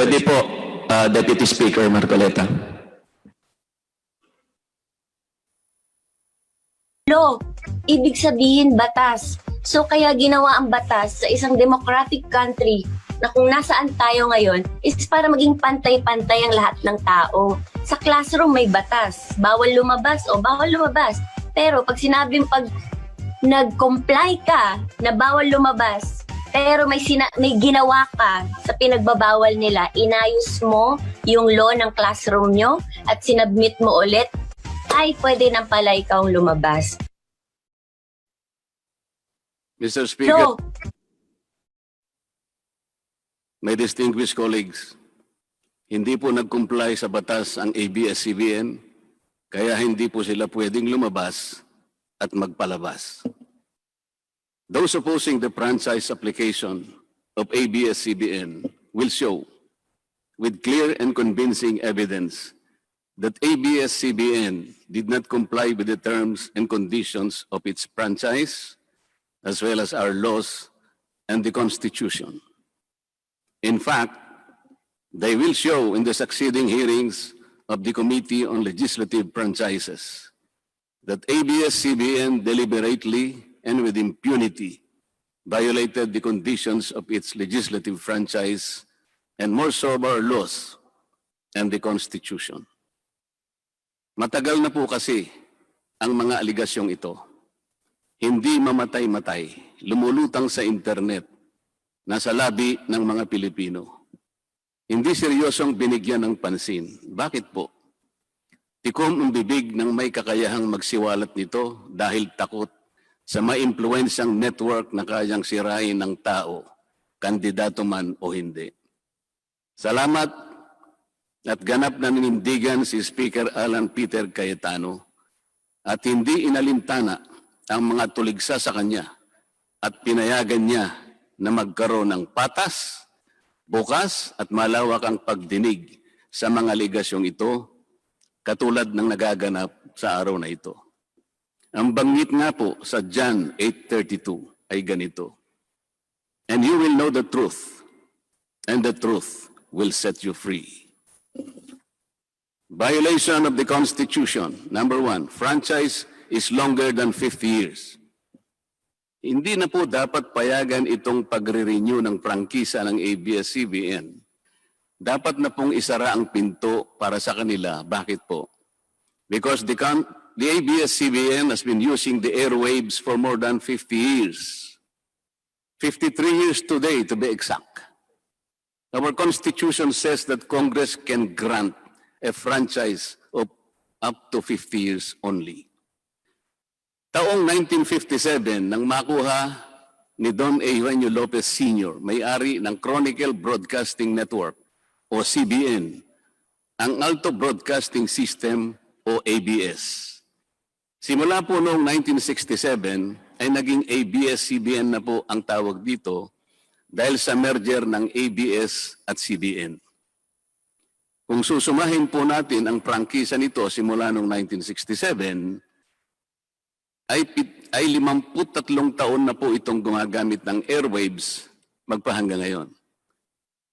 Pwede po, Deputy Speaker Marcoleta. Law, ibig sabihin batas. So kaya ginawa ang batas sa isang democratic country na kung nasaan tayo ngayon is para maging pantay-pantay ang lahat ng tao. Sa classroom may batas, bawal lumabas o bawal lumabas. Pero pag sinabing pag nag-comply ka na bawal lumabas, pero may ginawa ka sa pinagbabawal nila, inayos mo yung law ng classroom nyo at sinabmit mo ulit, ay pwede nang pala ikaw lumabas. Mr. Speaker, No. my distinguished colleagues, hindi po nag-comply sa batas ang ABS-CBN, kaya hindi po sila pwedeng lumabas at magpalabas. Those opposing the franchise application of ABS-CBN will show with clear and convincing evidence that ABS-CBN did not comply with the terms and conditions of its franchise, as well as our laws and the Constitution. In fact, they will show in the succeeding hearings of the Committee on Legislative Franchises that ABS-CBN deliberately and with impunity violated the conditions of its legislative franchise and more so our laws and the Constitution. Matagal na po kasi ang mga aligasyong ito. Hindi mamatay-matay, lumulutang sa internet, nasa labi ng mga Pilipino. Hindi seryosong binigyan ng pansin. Bakit po? Tikom ang bibig ng may kakayahang magsiwalat nito dahil takot sa maimpluwensyang network na kayang sirain ng tao, kandidato man o hindi. Salamat at ganap na ninindigan si Speaker Alan Peter Cayetano at hindi inalintana ang mga tuligsa sa kanya at pinayagan niya na magkaroon ng patas, bukas at malawak ang pagdinig sa mga aligasyong ito katulad ng nagaganap sa araw na ito. Ang banggit nga po sa John 8:32 ay ganito, "And you will know the truth, and the truth will set you free." Violation of the Constitution. Number 1, franchise is longer than 50 years. Hindi na po dapat payagan itong pagre-renew ng prangkisa ng ABS-CBN. Dapat na pong isara ang pinto para sa kanila. Bakit po? Because the ABS-CBN has been using the airwaves for more than 50 years. 53 years today, to be exact. Our Constitution says that Congress can grant a franchise of up to 50 years only. Taong 1957, nang makuha ni Don Eugenio Lopez Sr., may-ari ng Chronicle Broadcasting Network o CBN, ang Alto Broadcasting System o ABS. Simula po noong 1967 ay naging ABS-CBN na po ang tawag dito dahil sa merger ng ABS at CBN. Kung susumahin po natin ang prangkisa nito simula noong 1967, ay 53 taon na po itong gumagamit ng airwaves magpahanggang ngayon.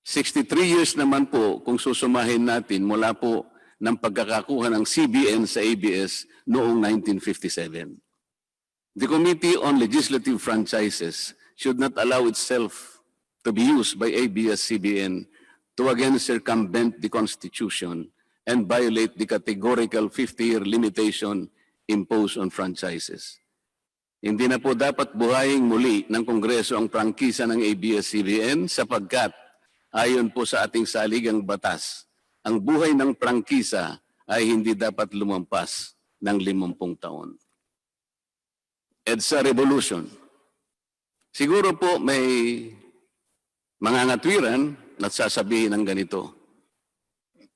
63 years naman po kung susumahin natin mula po ng pagkakakuha ng CBN sa ABS noong 1957. The Committee on Legislative Franchises should not allow itself to be used by ABS-CBN to again circumvent the Constitution and violate the categorical 50-year limitation imposed on franchises. Hindi na po dapat buhayin muli ng Kongreso ang prangkisa ng ABS-CBN sapagkat ayon po sa ating saligang batas, ang buhay ng prangkisa ay hindi dapat lumampas ng 50 taon. EDSA Revolution. Siguro po may mga ngatwiran at sasabihin ng ganito.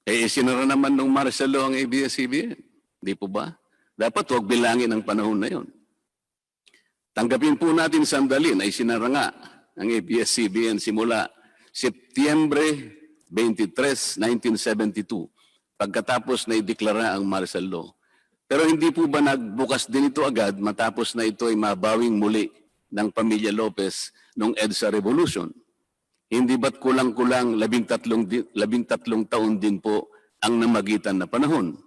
Isinara naman ng martial law ang ABS-CBN. Di po ba? Dapat huwag bilangin ang panahon na yon. Tanggapin po natin sandali na isinara nga ang ABS-CBN simula Setyembre 23, 1972, pagkatapos na ideklara ang martial law. Pero hindi po ba nagbukas din ito agad matapos na ito ay mabawing muli ng pamilya Lopez noong EDSA Revolution? Hindi ba't kulang-kulang 13 taon din po ang namagitan na panahon?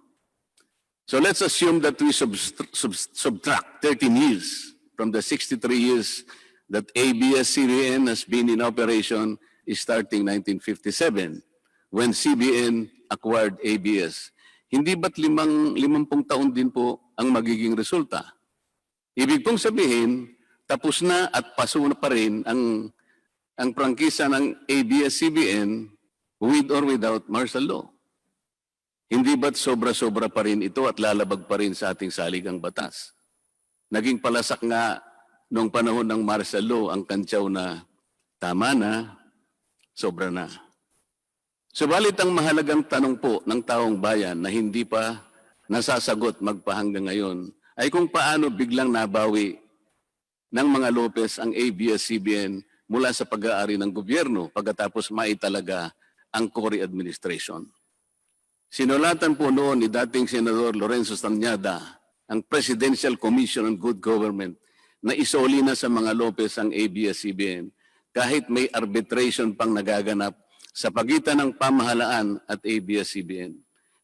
So let's assume that we subtract 13 years from the 63 years that ABS-CBN has been in operation starting 1957 when CBN acquired ABS. Hindi ba't 50 taon din po ang magiging resulta? Ibig pong sabihin, tapos na at paso na pa rin ang prangkisa ng ABS-CBN with or without martial law. Hindi ba't sobra-sobra pa rin ito at lalabag pa rin sa ating saligang batas? Naging palasak nga noong panahon ng martial law ang kantsaw na tama na, sobra na. Subalit ang mahalagang tanong po ng taong bayan na hindi pa nasasagot magpahanggang ngayon ay kung paano biglang nabawi ng mga Lopez ang ABS-CBN mula sa pag-aari ng gobyerno pagkatapos maitalaga ang Cory administration. Sinulatan po noon ni dating Senador Lorenzo Tanyada ang Presidential Commission on Good Government na isoli na sa mga Lopez ang ABS-CBN kahit may arbitration pang nagaganap sa pagitan ng pamahalaan at ABS-CBN.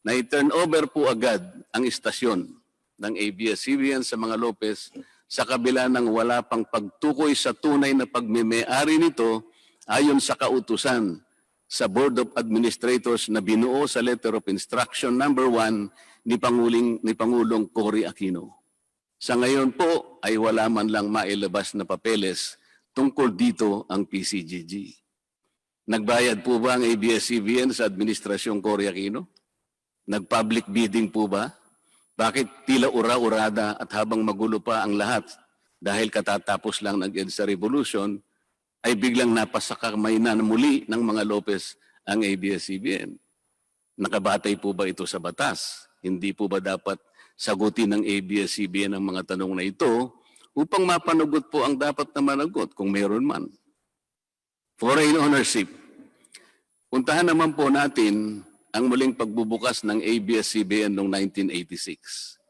Na i-turn over po agad ang istasyon ng ABS-CBN sa mga Lopez sa kabila ng wala pang pagtukoy sa tunay na pagmimay-ari nito ayon sa kautusan sa Board of Administrators na binuo sa Letter of Instruction number 1 ni Pangulong Cory Aquino. Sa ngayon po ay wala man lang mailabas na papeles tungkol dito ang PCGG. Nagbayad po ba ang ABS-CBN sa Administrasyong Cory Aquino? Nag-public bidding po ba? Bakit tila ura-urada at habang magulo pa ang lahat dahil katatapos lang ng EDSA Revolution, ay biglang napasakamay na muli ng mga Lopez ang ABS-CBN. Nakabatay po ba ito sa batas? Hindi po ba dapat sagutin ng ABS-CBN ang mga tanong na ito upang mapanagot po ang dapat na managot kung meron man? Foreign ownership. Puntahan naman po natin ang muling pagbubukas ng ABS-CBN noong 1986.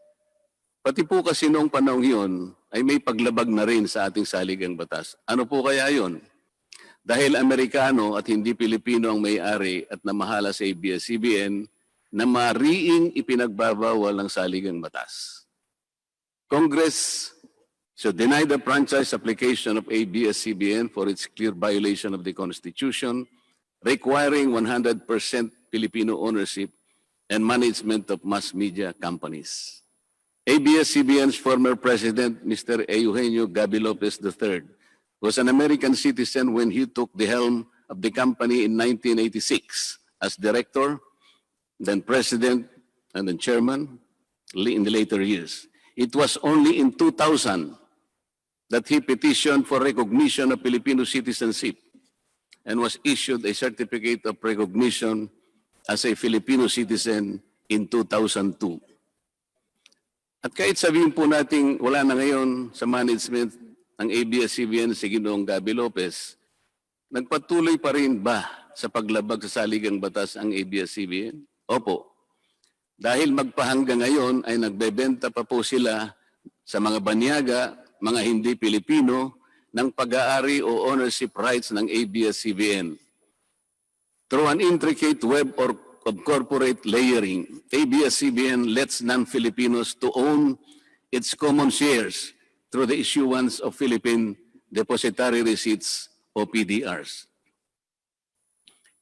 Pati po kasi noong panahon yun ay may paglabag na rin sa ating saligang batas. Ano po kaya yun? Dahil Amerikano at hindi Pilipino ang may-ari at namahala sa ABS-CBN na mariing ipinagbabawal ng saligang batas. Congress should deny the franchise application of ABS-CBN for its clear violation of the Constitution, requiring 100% Filipino ownership and management of mass media companies. ABS-CBN's former president, Mr. Eugenio Gaby Lopez III, was an American citizen when he took the helm of the company in 1986 as director, then president, and then chairman in the later years. It was only in 2000 that he petitioned for recognition of Filipino citizenship and was issued a certificate of recognition as a Filipino citizen in 2002. At kahit sabihin po natin wala na ngayon sa management ng ABS-CBN si Ginoong Gaby Lopez, nagpatuloy pa rin ba sa paglabag sa saligang batas ang ABS-CBN? Opo. Dahil magpahanggang ngayon ay nagbebenta pa po sila sa mga banyaga, mga hindi Pilipino, ng pag-aari o ownership rights ng ABS-CBN. Through an intricate web of corporate layering, ABS-CBN lets non-Filipinos to own its common shares through the issuance of Philippine Depositary Receipts o PDRs.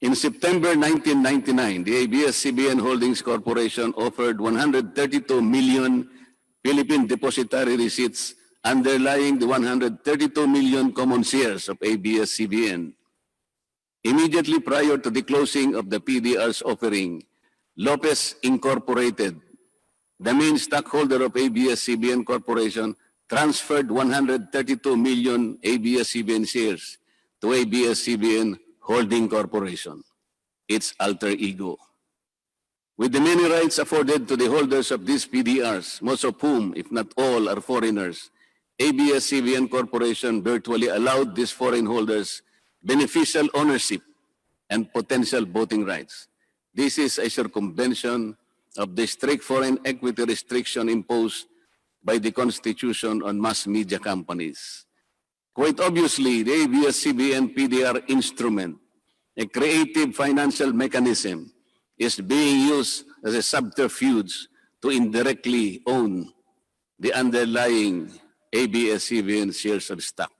In September 1999, the ABS-CBN Holdings Corporation offered 132 million Philippine Depositary Receipts underlying the 132 million common shares of ABS-CBN. Immediately prior to the closing of the PDR's offering, Lopez Incorporated, the main stockholder of ABS-CBN Corporation, transferred 132 million ABS-CBN shares to ABS-CBN Holding Corporation, its alter ego. With the many rights afforded to the holders of these PDRs, most of whom, if not all, are foreigners, ABS-CBN Corporation virtually allowed these foreign holders beneficial ownership and potential voting rights. This is a circumvention of the strict foreign equity restriction imposed by the Constitution on mass media companies. Quite obviously, the ABS-CBN PDR instrument, a creative financial mechanism, is being used as a subterfuge to indirectly own the underlying ABS-CBN shares of stock.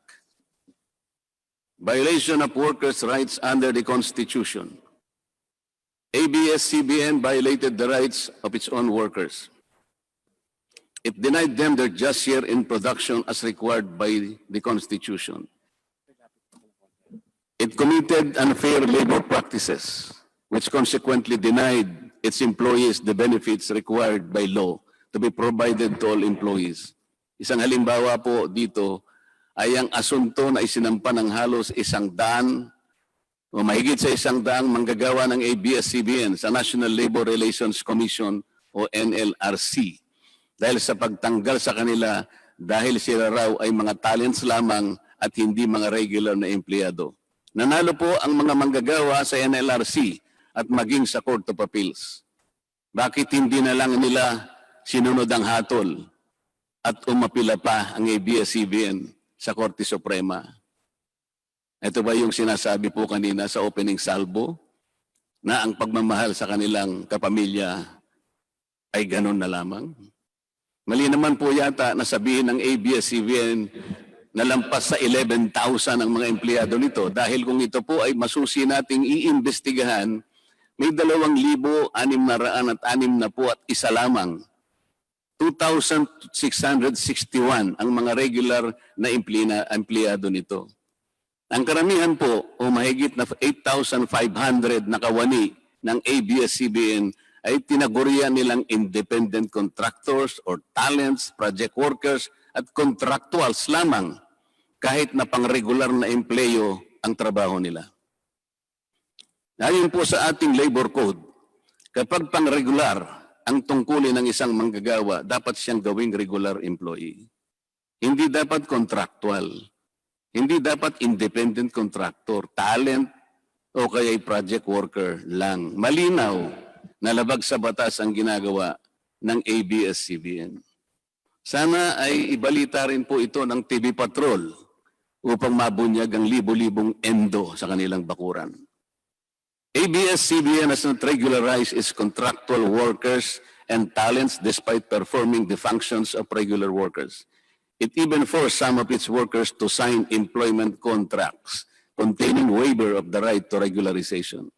Violation of workers' rights under the Constitution. ABS-CBN violated the rights of its own workers. It denied them their just share in production as required by the Constitution. It committed unfair labor practices, which consequently denied its employees the benefits required by law to be provided to all employees. Isang halimbawa po dito ay ang asunto na isinampa ng halos 100 o mahigit sa 100 manggagawa ng ABS-CBN sa National Labor Relations Commission o NLRC dahil sa pagtanggal sa kanila dahil sila raw ay mga talents lamang at hindi mga regular na empleyado. Nanalo po ang mga manggagawa sa NLRC at maging sa Court of Appeals. Bakit hindi na lang nila sinunod ang hatol at umapila pa ang ABS-CBN sa Korte Suprema? Ito ba yung sinasabi po kanina sa opening salvo na ang pagmamahal sa kanilang kapamilya ay ganun na lamang? Mali naman po yata na sabihin ng ABS-CBN na lampas sa 11,000 ang mga empleyado nito dahil kung ito po ay masusi nating iimbestigahan, may 2,661 na po at isa lamang. 2,661 ang mga regular na empleyado nito. Ang karamihan po o mahigit na 8,500 na kawani ng ABS-CBN ay tinagurian nilang independent contractors or talents, project workers at contractuals lamang kahit na pang-regular na empleyo ang trabaho nila. Ayon po sa ating labor code, kapag pang-regular ang tungkulin ng isang manggagawa, dapat siyang gawing regular employee. Hindi dapat contractual. Hindi dapat independent contractor, talent, o kaya project worker lang. Malinaw na labag sa batas ang ginagawa ng ABS-CBN. Sana ay ibalita rin po ito ng TV Patrol upang mabunyag ang libo-libong endo sa kanilang bakuran. ABS-CBN has not regularized its contractual workers and talents despite performing the functions of regular workers. It even forced some of its workers to sign employment contracts containing waiver of the right to regularization.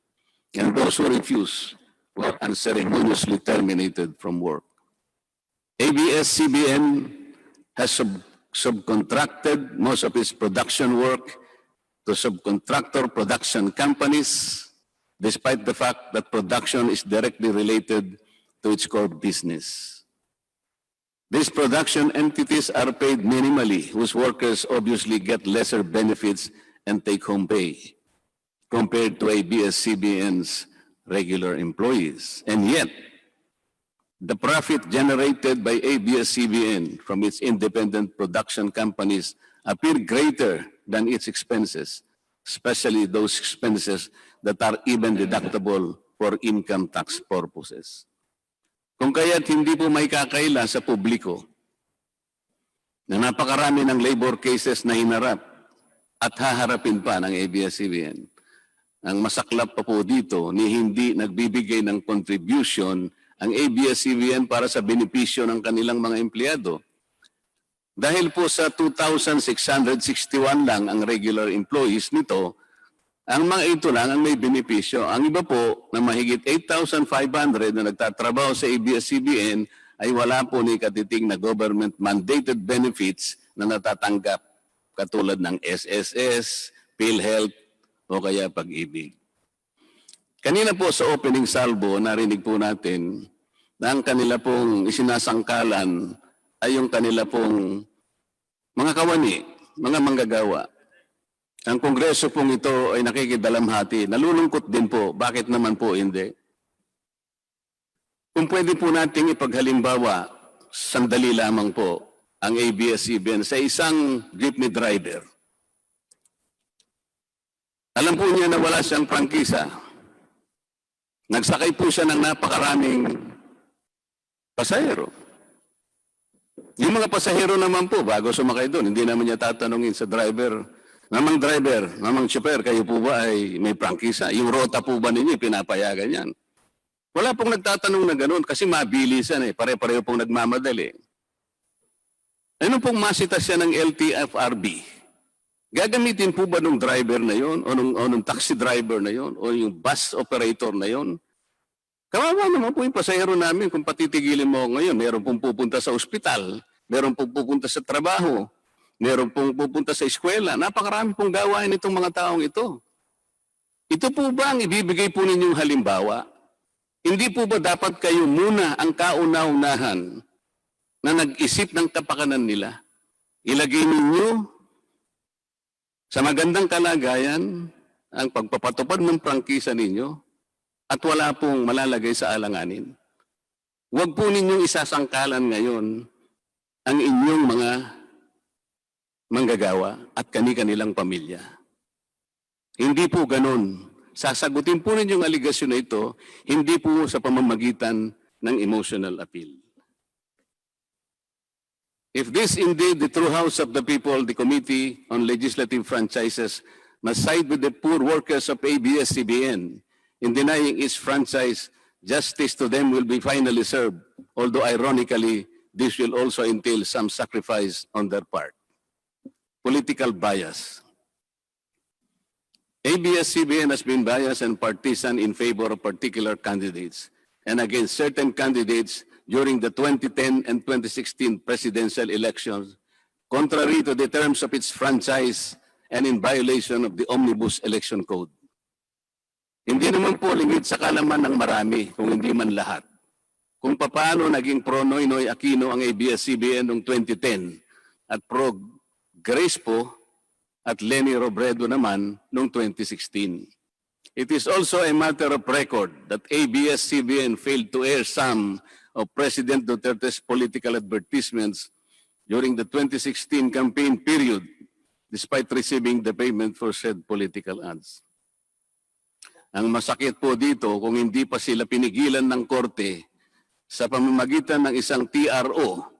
And those who refuse were unceremoniously terminated from work. ABS-CBN has subcontracted most of its production work to subcontractor production companies, despite the fact that production is directly related to its core business. These production entities are paid minimally, whose workers obviously get lesser benefits and take-home pay compared to ABS-CBN's regular employees. And yet, the profit generated by ABS-CBN from its independent production companies appear greater than its expenses, especially those expenses that are even deductible for income tax purposes. Kung kaya't hindi po may kakaila sa publiko na napakarami ng labor cases na hinarap at haharapin pa ng ABS-CBN. Ang masaklap pa po dito ni hindi nagbibigay ng contribution ang ABS-CBN para sa benepisyo ng kanilang mga empleyado. Dahil po sa 2,661 lang ang regular employees nito, ang mga ito lang ang may benepisyo. Ang iba po na mahigit 8,500 na nagtatrabaho sa ABS-CBN ay wala po ni katiting na government-mandated benefits na natatanggap katulad ng SSS, PhilHealth o kaya Pag-ibig. Kanina po sa opening salvo, narinig po natin na ang kanila pong isinasangkalan ay yung kanila pong mga kawani, mga manggagawa. Ang kongreso pong ito ay nakikidalamhati. Nalulungkot din po. Bakit naman po hindi? Kung pwede po nating ipaghalimbawa, sandali lamang po, ang ABS-CBN sa isang jeepney driver. Alam po niya na wala siyang prangkisa. Nagsakay po siya ng napakaraming pasahero. Yung mga pasahero naman po, bago sumakay doon, hindi naman niya tatanungin sa driver, mamang chauffeur, kayo po ba ay may prangkisa? Yung rota po ba ninyo, pinapayagan yan? Wala pong nagtatanong na gano'n kasi mabilisan eh, pare-pareho pong nagmamadali. Ano pong masita siya ng LTFRB? Gagamitin po ba nung driver na yon o nung taxi driver na yon o yung bus operator na yon? Kawawa naman po yung pasahero namin kung patitigilin mo ngayon. Meron pong pupunta sa ospital, meron pong pupunta sa trabaho, meron pong pupunta sa eskwela. Napakarami pong gawain itong mga taong ito. Ito po ba ang ibibigay po ninyong halimbawa? Hindi po ba dapat kayo muna ang kauna-unahan na nag-isip ng kapakanan nila? Ilagay ninyo sa magandang kalagayan ang pagpapatupad ng prangkisa ninyo at wala pong malalagay sa alanganin. Huwag po ninyong isasangkalan ngayon ang inyong mga manggagawa at kani-kanilang pamilya. Hindi po ganon. Sasagutin po ninyong aligasyon na ito, hindi po sa pamamagitan ng emotional appeal. If this indeed the true house of the people, the Committee on Legislative Franchises must side with the poor workers of ABS-CBN in denying its franchise, justice to them will be finally served, although ironically, this will also entail some sacrifice on their part. Political bias. ABS-CBN has been biased and partisan in favor of particular candidates and against certain candidates during the 2010 and 2016 presidential elections, contrary to the terms of its franchise and in violation of the Omnibus Election Code. Hindi naman po lingid sa kalaman ng marami, kung hindi man lahat, kung paano naging pro-Noynoy Aquino ang ABS-CBN noong 2010 at pro-Grace po at Lenny Robredo naman noong 2016. It is also a matter of record that ABS-CBN failed to air some of President Duterte's political advertisements during the 2016 campaign period, despite receiving the payment for said political ads. Ang masakit po dito, kung hindi pa sila pinigilan ng korte sa pamamagitan ng isang TRO,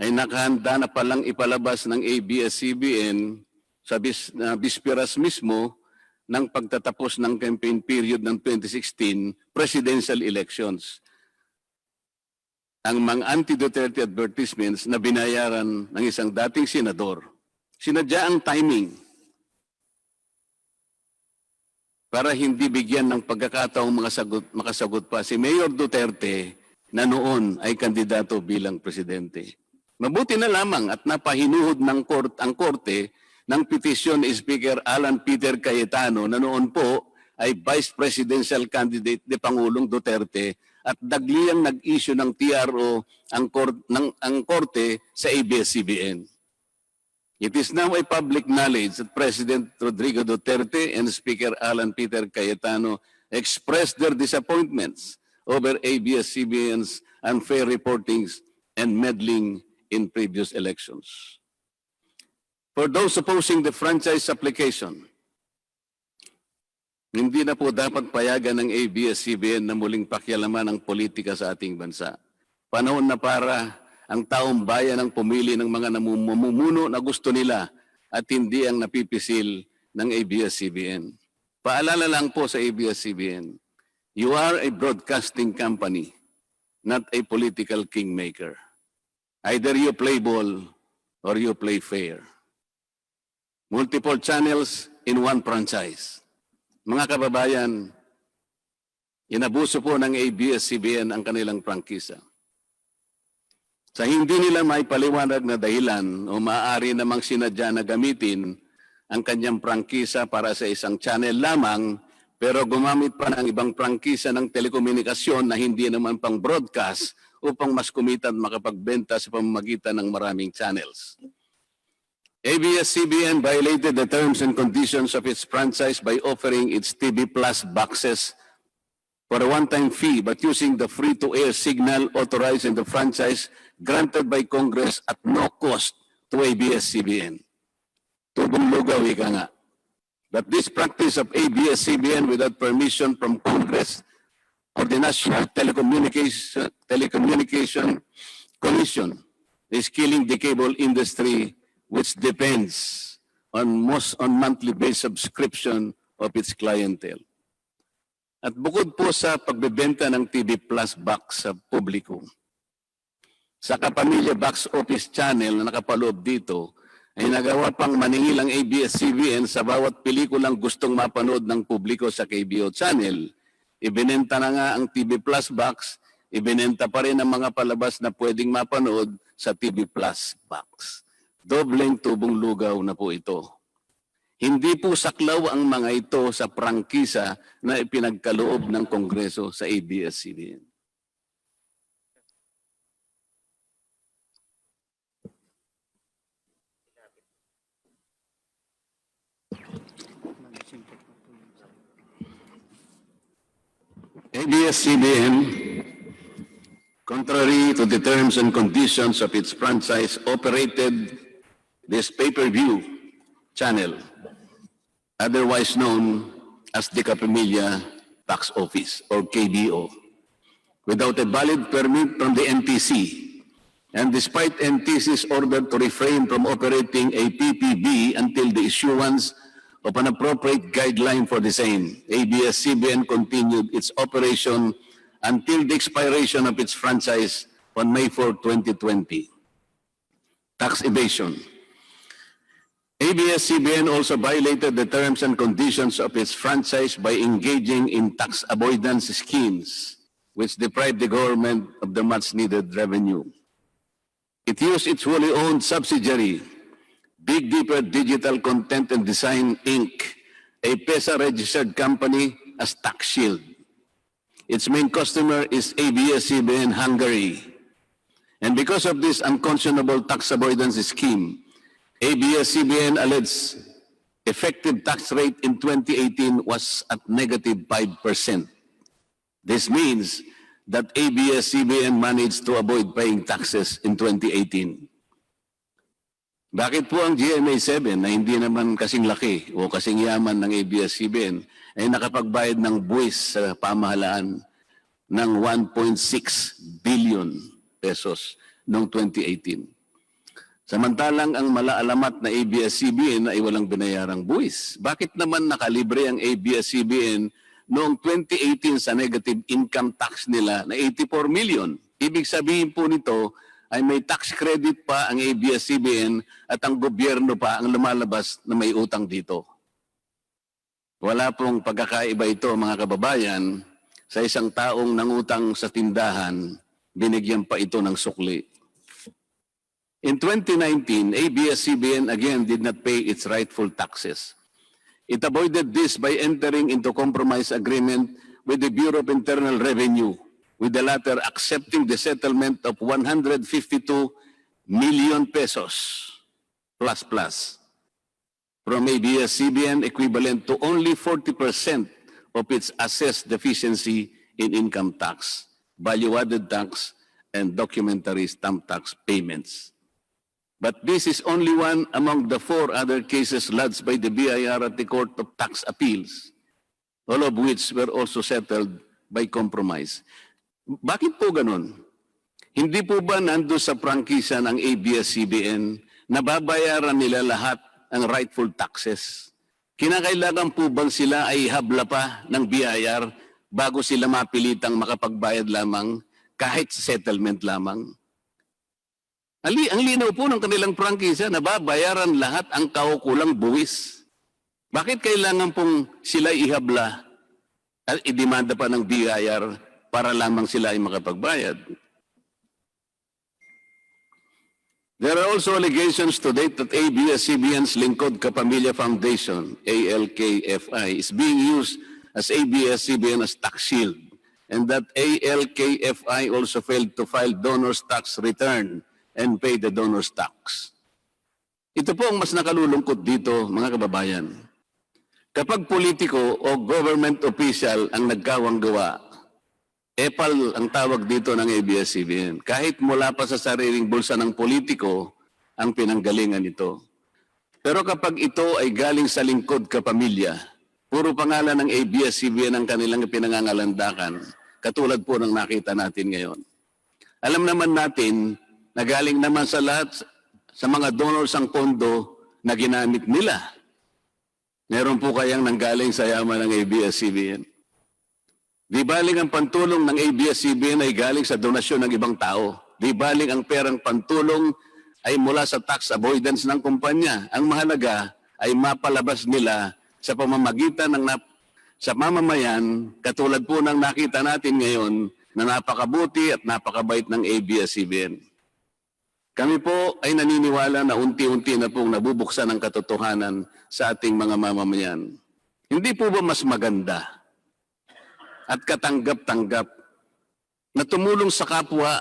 ay nakahanda na palang ipalabas ng ABS-CBN sa bisperas mismo ng pagtatapos ng campaign period ng 2016 presidential elections. Ang mga anti-Duterte advertisements na binayaran ng isang dating senador, sinadya ang timing para hindi bigyan ng pagkakataong makasagot pa si Mayor Duterte na noon ay kandidato bilang presidente. Mabuti na lamang at napahinuhod ng ang korte ng petisyon ni Speaker Alan Peter Cayetano na noon po ay Vice Presidential Candidate ni Pangulong Duterte at dagliang nag-issue ng TRO ang korte sa ABS-CBN. It is now a public knowledge that President Rodrigo Duterte and Speaker Alan Peter Cayetano expressed their disappointments over ABS-CBN's unfair reportings and meddling in previous elections. For those opposing the franchise application, hindi na po dapat payagan ng ABS-CBN na muling pakialaman ang politika sa ating bansa. Panahon na para ang taong bayan ang pumili ng mga namumuno na gusto nila at hindi ang napipisil ng ABS-CBN. Paalala lang po sa ABS-CBN, you are a broadcasting company, not a political kingmaker. Either you play ball or you play fair. Multiple channels in one franchise. Mga kababayan, inabuso po ng ABS-CBN ang kanilang prangkisa. Sa hindi nila may paliwanag na dahilan o maaari namang sinadya na gamitin ang kanyang prangkisa para sa isang channel lamang, pero gumamit pa ng ibang prangkisa ng telekomunikasyon na hindi naman pang broadcast upang mas kumita at makapagbenta sa pamamagitan ng maraming channels. ABS-CBN violated the terms and conditions of its franchise by offering its TV Plus boxes for a one-time fee but using the free-to-air signal authorized in the franchise granted by Congress at no cost to ABS-CBN. Tubong lugaw, ika nga. But this practice of ABS-CBN without permission from Congress or the National Telecommunication Commission is killing the cable industry, which depends on monthly-based subscription of its clientele. At bukod po sa pagbebenta ng TV Plus box sa publiko, sa Kapamilya Box Office Channel na nakapaloob dito, ay nagawa pang maningil ang ABS-CBN sa bawat pelikulang gustong mapanood ng publiko sa KBO Channel. Ibinenta na nga ang TV Plus box, ibinenta pa rin ang mga palabas na pwedeng mapanood sa TV Plus box. Dobleng tubong lugaw na po ito. Hindi po saklaw ang mga ito sa prankisa na ipinagkaloob ng Kongreso sa ABS-CBN. ABS-CBN, contrary to the terms and conditions of its franchise, operated this pay-per-view channel, otherwise known as the KAPAMILYA Tax Office or KBO, without a valid permit from the NTC, and despite NTC's order to refrain from operating a PPB until the issuance of an appropriate guideline for the same, ABS-CBN continued its operation until the expiration of its franchise on May 4, 2020. Tax evasion. ABS-CBN also violated the terms and conditions of its franchise by engaging in tax avoidance schemes, which deprived the government of the much-needed revenue. It used its wholly owned subsidiary, Big Dipper Digital Content and Design, Inc., a PESA-registered company, as tax shield. Its main customer is ABS-CBN Hungary. And because of this unconscionable tax avoidance scheme, ABS-CBN alleged effective tax rate in 2018 was at negative 5%. This means that ABS-CBN managed to avoid paying taxes in 2018. Bakit po ang GMA7 na hindi naman kasing laki o kasing yaman ng ABS-CBN ay nakapagbayad ng buwis sa pamahalaan ng 1.6 billion pesos noong 2018? Samantalang ang malaalamat na ABS-CBN ay walang binayarang buwis. Bakit naman nakalibre ang ABS-CBN noong 2018 sa negative income tax nila na 84 million? Ibig sabihin po nito ay may tax credit pa ang ABS-CBN at ang gobyerno pa ang lumalabas na may utang dito. Wala pong pagkakaiba ito, mga kababayan. Sa isang taong nangutang sa tindahan, binigyan pa ito ng sukli. In 2019, ABS-CBN again did not pay its rightful taxes. It avoided this by entering into compromise agreement with the Bureau of Internal Revenue, with the latter accepting the settlement of 152 million pesos plus from ABS-CBN, equivalent to only 40% of its assessed deficiency in income tax, value-added tax, and documentary stamp tax payments. But this is only one among the 4 other cases lodged by the BIR at the Court of Tax Appeals, all of which were also settled by compromise. Bakit po ganun? Hindi po ba nandun sa prangkisa ng ABS-CBN na babayaran nila lahat ang rightful taxes? Kinakailangan po bang sila ay habla pa ng BIR bago sila mapilitang makapagbayad lamang kahit settlement lamang? Ang linaw po ng kanilang prangkisa na babayaran lahat ang kaukulang buwis. Bakit kailangan pong sila ihabla at idemanda pa ng BIR para lamang sila ay makapagbayad? There are also allegations to date that ABS-CBN's Lingkod Kapamilya Foundation, ALKFI, is being used as ABS-CBN as tax shield, and that ALKFI also failed to file donor's tax return and pay the donor's tax. Ito po ang mas nakalulungkot dito, mga kababayan. Kapag politiko o government official ang nagkawang gawa, epal ang tawag dito ng ABS-CBN. Kahit mula pa sa sariling bulsa ng politiko ang pinanggalingan ito. Pero kapag ito ay galing sa lingkod kapamilya, puro pangalan ng ABS-CBN ang kanilang pinangangalandakan, katulad po ng nakita natin ngayon. Alam naman natin na galing naman sa lahat, sa mga donors ang pondo na ginamit nila. Meron po kayang nanggaling sa yaman ng ABS-CBN. Di baling ang pantulong ng ABS-CBN ay galing sa donasyon ng ibang tao. Di baling ang perang pantulong ay mula sa tax avoidance ng kumpanya. Ang mahalaga ay mapalabas nila sa pamamagitan ng sa mamamayan, katulad po ng nakita natin ngayon na napakabuti at napakabait ng ABS-CBN. Kami po ay naniniwala na unti-unti na pong nabubuksan ang katotohanan sa ating mga mamamayan. Hindi po ba mas maganda at katanggap-tanggap na tumulong sa kapwa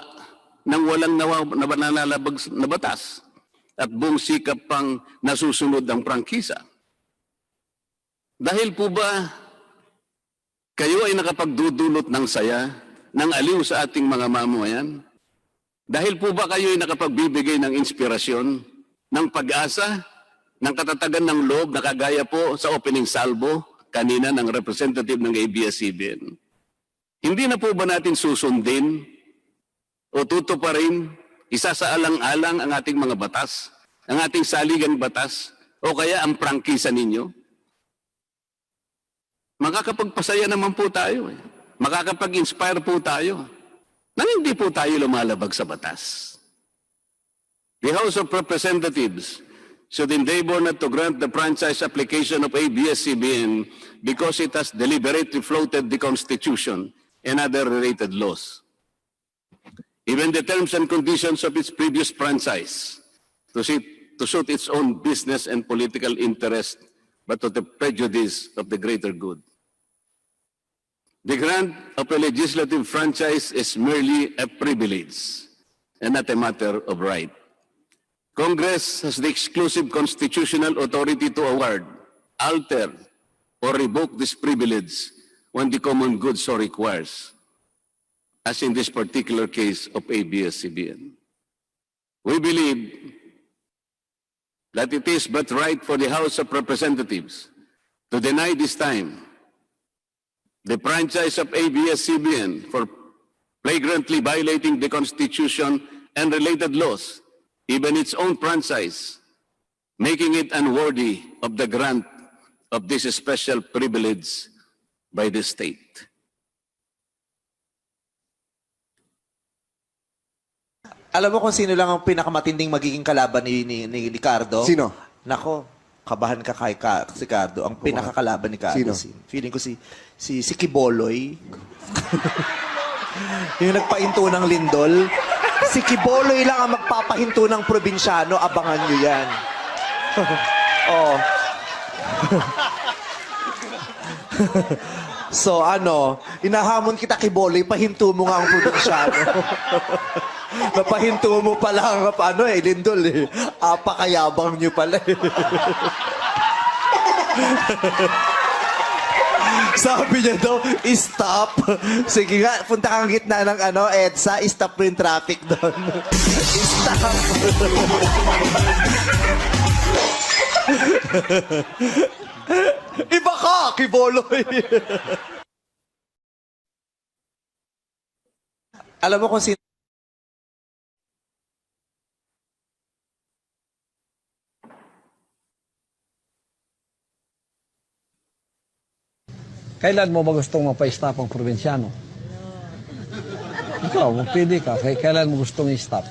ng walang nalalabag na batas at buong sikap pang nasusunod ang prangkisa? Dahil po ba kayo ay nakapagdudulot ng saya, ng aliw sa ating mga mamamayan? Dahil po ba kayo ay nakapagbibigay ng inspirasyon, ng pag-asa, ng katatagan ng loob na kagaya po sa opening salvo kanina ng representative ng ABS-CBN? Hindi na po ba natin susundin o tutuparin, isasaalang-alang ang ating mga batas, ang ating saligang batas, o kaya ang prangkisa ninyo? Makakapagpasaya naman po tayo. Makakapag-inspire po tayo nang hindi po tayo lumalabag sa batas. The House of Representatives should endeavor not to grant the franchise application of ABS-CBN because it has deliberately floated the Constitution and other related laws. Even the terms and conditions of its previous franchise to suit its own business and political interest, but to the prejudice of the greater good. The grant of a legislative franchise is merely a privilege and not a matter of right. Congress has the exclusive constitutional authority to award, alter, or revoke this privilege when the common good so requires, as in this particular case of ABS-CBN. We believe that it is but right for the House of Representatives to deny this time the franchise of ABS-CBN for flagrantly violating the Constitution and related laws, even its own franchise, making it unworthy of the grant of this special privilege by the state. Alam mo kung sino lang ang pinakamatinding magiging kalaban ni Ricardo? Sino? Nako, kabahan ka kay Ricardo. Ang pinakakalaban ni Ricardo. Feeling ko si Kiboloy. Yung nagpahinto ng lindol. Si Kiboloy lang ang magpapahinto ng probinsyano. Abangan nyo yan. Oh. So inahamon kita Kiboloy, pahinto mo nga ang probinsyano. Napahinto mo pala ang lindol eh. Apakayabang nyo pala eh. Sabi niya daw, stop. Sige nga, punta kang gitna ng EDSA, stop mo yung traffic doon. Stop. Iba ka, Kiboloy. Alam mo kung sino Kailan mo ba gustong mapa-stop ang probinsyano? Ikaw, magpili ka. Kailan mo gustong i-stop?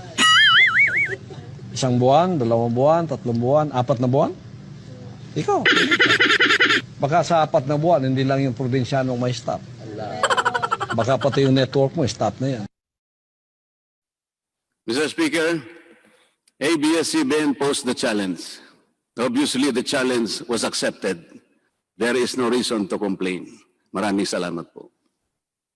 1 buwan, 2 buwan, 3 buwan, 4 na buwan? Ikaw. Baka sa 4 na buwan, hindi lang yung probinsyano may stop. Baka pati yung network mo, stop na yan. Mr. Speaker, ABS-CBN posed the challenge. Obviously, the challenge was accepted. There is no reason to complain. Maraming salamat po.